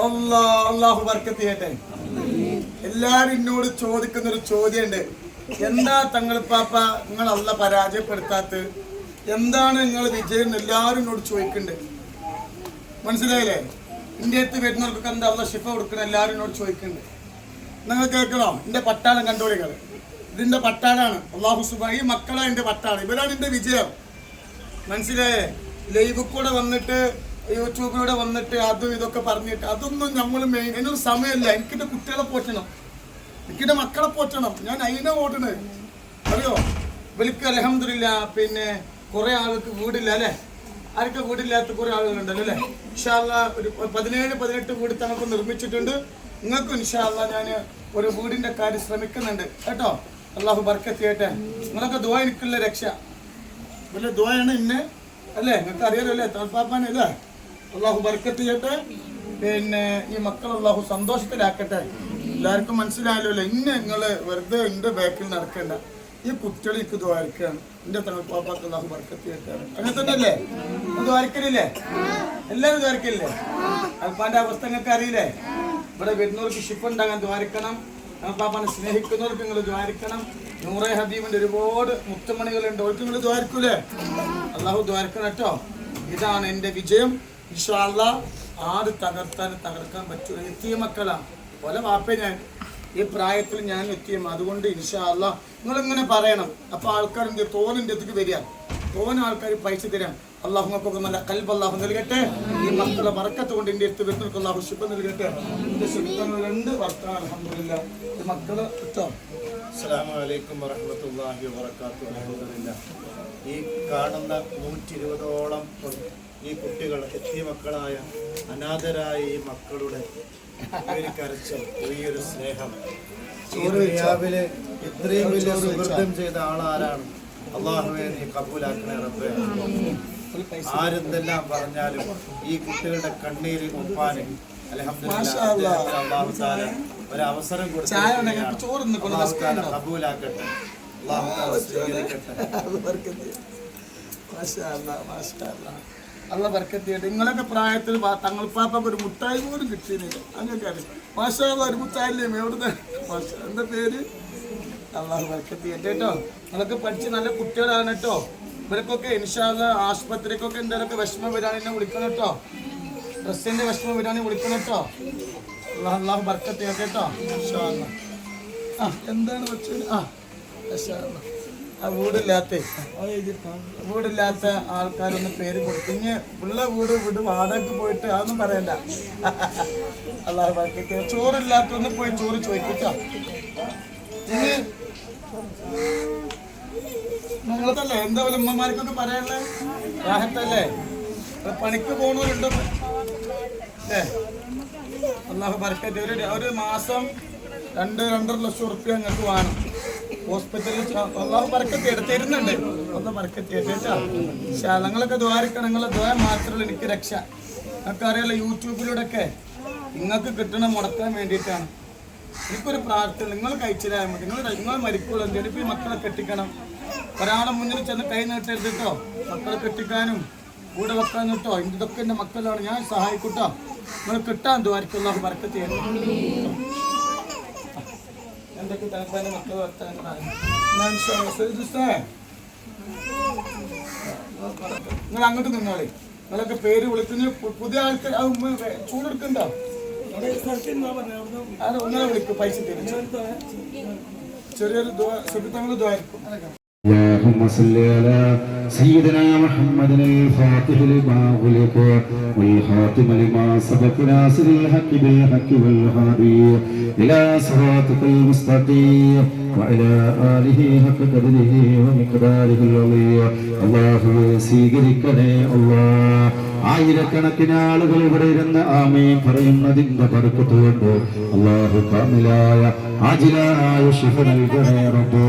അള്ളാഹു ബർക്കത്ത് ചെയ്യട്ടെ. എല്ലാരും എന്നോട് ചോദിക്കുന്ന ഒരു ചോദ്യമുണ്ട്, എന്താ തങ്ങളിപ്പാപ്പ നിങ്ങൾ അല്ല പരാജയപ്പെടുത്താത്ത, എന്താണ് നിങ്ങൾ വിജയം? എല്ലാവരും എന്നോട് ചോദിക്കുന്നുണ്ട്. മനസ്സിലായില്ലേ? ഇന്ത്യ അടുത്ത് വരുന്നവർക്കൊക്കെ എന്താ അല്ല ഷിഫ കൊടുക്കണം, എല്ലാവരും എന്നോട് ചോദിക്കുന്നുണ്ട്. നിങ്ങൾ കേൾക്കണോ? എന്റെ പട്ടാളം കണ്ടോളികൾ, ഇതിന്റെ പട്ടാളാണ്. അള്ളാഹു സുബ്ഹാനഹു, ഈ മക്കളാണ് എന്റെ പട്ടാളം, ഇവരാണ് എന്റെ വിജയം. മനസ്സിലായേ? ലൈവ് കൂടെ വന്നിട്ട് യൂട്യൂബിലൂടെ വന്നിട്ട് അതും ഇതൊക്കെ പറഞ്ഞിട്ട് അതൊന്നും നമ്മൾ മെയിൻ, അതിനൊരു സമയമില്ല. എനിക്കെന്റെ കുട്ടികളെ പോറ്റണം, എനിക്കെന്റെ മക്കളെ പോറ്റണം, ഞാൻ അതിനെ ഓടണേ. അറിയോ? ഇവർക്ക് അൽഹംദുലില്ലാ പിന്നെ കുറെ ആൾക്ക് വീടില്ല അല്ലേ? ആർക്ക് വീടില്ലാത്ത കുറെ ആളുകളുണ്ടല്ലോ അല്ലേ? ഇൻഷാ അല്ലാഹ് ഒരു 17-18 വീട് തങ്ങൾക്ക് നിർമ്മിച്ചിട്ടുണ്ട്. നിങ്ങൾക്കും ഇൻഷാ അല്ലാഹ് ഞാൻ ഒരു വീടിന്റെ കാര്യം ശ്രമിക്കുന്നുണ്ട് കേട്ടോ. അള്ളാഹു ബർക്കത്ത് ചെയ്യട്ടെ. നിങ്ങളൊക്കെ ദുആ എനിക്കുള്ള രക്ഷ, വലിയ ദുആയാണ് ഇന്ന് അല്ലേ? നിങ്ങൾക്ക് അറിയാലോ അല്ലേ? തൽപ്പാപ്പാനെ അല്ലേ? അള്ളാഹു ബർക്കത്ത് ചെയ്യട്ടെ. പിന്നെ ഈ മക്കൾ അള്ളാഹു സന്തോഷത്തിലാക്കട്ടെ. എല്ലാവർക്കും മനസ്സിലായല്ലോ അല്ലേ? ഇന്ന് നിങ്ങൾ വെറുതെ എൻ്റെ ബാക്കിൽ നടക്കേണ്ട. ഈ കുട്ടികൾ എനിക്ക് ദ്വാരിക്കുകയാണ്. എൻ്റെ തൽപ്പാപ്പാക്ക് അള്ളാഹു ബർക്കത്ത് ചെയ്യട്ടെ. അങ്ങനെ തന്നെ അല്ലേ? ദ്വാരിക്കലില്ലേ? എല്ലാവരും ദ്വാരിക്കലില്ലേ? അൽപ്പാന്റെ അവസ്ഥ നിങ്ങൾക്ക് അറിയില്ലേ? ഇവിടെ വരുന്നവർക്ക് ഷിഫ് ഉണ്ടാകാൻ ദ്വാരിക്കണം. പാപ്പാനെ സ്നേഹിക്കുന്നവർക്ക് നിങ്ങൾ ദ്വാരിക്കണം. നൂറെ ഹബീബിന്റെ ഒരുപാട് മുത്തുമണികളുണ്ട്, അവർക്ക് നിങ്ങൾ ദ്വാരിക്കൂലേ? അള്ളാഹു ദ്വാരിക്കണം കേട്ടോ. ഇതാണ് എൻ്റെ വിജയം. ഇൻഷാ അല്ലാഹ് ആട് തകർക്കാൻ പറ്റൂല. എത്തിയ മക്കളാണ് പല വാപ്പ. ഞാൻ ഈ പ്രായത്തിൽ ഞാൻ എത്തിയ, അതുകൊണ്ട് ഇൻഷാ അല്ലാഹ് നിങ്ങളിങ്ങനെ പറയണം. അപ്പോൾ ആൾക്കാർ എന്ത് തോന്നിൻ്റെ അടുത്തേക്ക് വരിക, തോന്നുന്ന ആൾക്കാർ പൈസ തരാം. അള്ളാഹുങ്ങൾക്കൊക്കെ നല്ല കൽബ് അള്ളാഹു നൽകട്ടെ. ഈ മക്കളെ ബർക്കത്ത് കൊണ്ട് എൻ്റെ അടുത്ത് വരുന്നവർക്ക് അള്ളാഹു ശുഭ നൽകട്ടെ. എൻ്റെ ശുഭങ്ങൾ 2 വർഷം അൽഹംദുലില്ലാ മക്കള് കേട്ടോ. അസ്സലാമു അലൈക്കും വറഹ്മത്തുള്ളാഹി വബറകാതുഹു. അൽഹംദുലില്ലാ ഈ കാണുന്ന 120ഓളം ഈ കുട്ടികൾ, എത്തിയ മക്കളായ അനാഥരായ ഈ മക്കളുടെ ഒരു കരച്ചിൽ, വലിയൊരു സ്നേഹം, ദുനിയാവിലെ ഇത്രയും വലിയ സുഹൃത്തം ചെയ്ത ആളാരാണ്? അള്ളാഹുവേ നീ കബൂലാക്കണേ റബ്ബേ. ആരെന്തെല്ലാം പറഞ്ഞാലും ഈ കുട്ടികളുടെ കണ്ണീര് ഒപ്പാന് അൽഹംദുലില്ലാഹ് അല്ലാഹു തആല ഒരു അവസരം കൊടുത്തു. കബൂലാക്കട്ടെ, അല്ലാഹു തആല സ്വീകരിക്കട്ടെ. അള്ള ബർക്കത്ത് ചെയ്യട്ടെ. നിങ്ങളൊക്കെ പ്രായത്തിൽ തങ്ങൾപ്പാപ്പൊക്കെ ഒരു മുട്ടായി പോലും കിട്ടിയില്ല. അങ്ങനെ മാഷാ അല്ലാഹ്, ഒരു മുട്ടായില്ലേ എവിടുന്ന്? എന്താ പേര്? അള്ളാഹു ബർക്കത്ത് ചെയ്യട്ടെ കേട്ടോ. നിങ്ങളൊക്കെ പഠിച്ച് നല്ല കുട്ടികളാണ് കേട്ടോ. ഇവർക്കൊക്കെ ഇൻഷാ അല്ലാഹ് ആശുപത്രിക്കൊക്കെ എന്തെങ്കിലുമൊക്കെ വിഷമം വരാണെങ്കിൽ എന്നെ വിളിക്കണം കേട്ടോ. ഡ്രസ്സിന്റെ വിഷമം വരാണെങ്കിൽ വിളിക്കണം കേട്ടോ. അള്ളാഹു ബർക്കത്ത് ചെയ്യട്ടെ കേട്ടോ. ഇൻഷാ അല്ലാഹ്. എന്താണ് വെച്ചത്? മാഷാ അല്ലാഹ്. വീടില്ലാത്ത ആൾക്കാരൊന്ന് പേര് കൊടുത്തു. ഇനി ഉള്ള വീട് വാടകയ്ക്ക് പോയിട്ട് അതൊന്നും പറയണ്ട. അല്ലാഹു ബർക്കത്ത്. ചോറില്ലാത്തൊന്ന് പോയി ചോറ് ചോദിക്കട്ടോ. ഇനി നിങ്ങൾക്കല്ലേ എന്താ പോലെ ഉമ്മമാർക്കൊക്കെ പറയാനുള്ളത്? രാഹത്തല്ലേ? പണിക്ക് പോകുന്നവരുണ്ടോ അല്ലേ? അല്ലാഹു ബർക്കത്ത്. ഒരു മാസം 2-2.5 ലക്ഷം ഉറുപ്പിക നിങ്ങൾക്ക് വേണം ഹോസ്പിറ്റലിൽ. അല്ലാഹു ബർക്കത്ത് തരുന്നുണ്ട്. ഒന്ന് ബർക്കത്ത് കേട്ടോ. നിങ്ങളൊക്കെ ദ്വാരിക്കണം. നിങ്ങളെ ദ്വാര മാത്രമല്ല എനിക്ക് രക്ഷ. നിങ്ങൾക്ക് അറിയാലോ, യൂട്യൂബിലൂടെ ഒക്കെ നിങ്ങൾക്ക് കിട്ടണ മുടക്കാൻ വേണ്ടിയിട്ടാണ്. എനിക്കൊരു പ്രാർത്ഥന, നിങ്ങൾ കഴിച്ചില്ലായ മതി. നിങ്ങൾ മരിക്കുള്ളൂ. എന്തെങ്കിലും ഈ മക്കളെ കെട്ടിക്കണം. ഒരാളെ മുന്നിൽ ചെന്ന് കൈ നീട്ടരുത് കേട്ടോ. മക്കളെ കെട്ടിക്കാനും കൂടെ വെക്കാനും കേട്ടോ. ഇതൊക്കെ എൻ്റെ മക്കളാണ്, ഞാൻ സഹായിക്കൂട്ടോ. നിങ്ങൾ കിട്ടാൻ ദ്വാരിക്കും. അല്ലാഹു ബർക്കത്ത് ചെയ്യണം. എന്തൊക്കെ തലപ്പാൻ്റെ മക്കൾ വർത്താനം നിങ്ങൾ അങ്ങോട്ട് നിന്നോളി. നിങ്ങളൊക്കെ പേര് വിളിക്കുന്ന പുതിയ ആൾക്കാർ ചൂടെടുക്കണ്ടോ? അത് ഒന്നര വിളിക്കും, പൈസ തരും. ചെറിയൊരു സുഹൃത്തുക്കൾ ദ്വാരിക്കും. اللهم صل على سيدنا محمد الفاتح لما غلق والخاتم لما سبق ناصر الحق بالحق والهادي إلى صراطك المستقيم وعلى آله حق قدره ومقداره العظيم. اللهم സ്വീകരിക്കണേ അല്ലാഹ്. ആയിരക്കണക്കിന് ആളുകൾ ഇവിടെ ഇരുന്ന് ആമീൻ പറയുന്നതിന്റെ ബർക്കത്ത് കൊണ്ട് അല്ലാഹു കാമിലായ ആജിലായ ശിഫ നൽകണേ റബ്ബേ.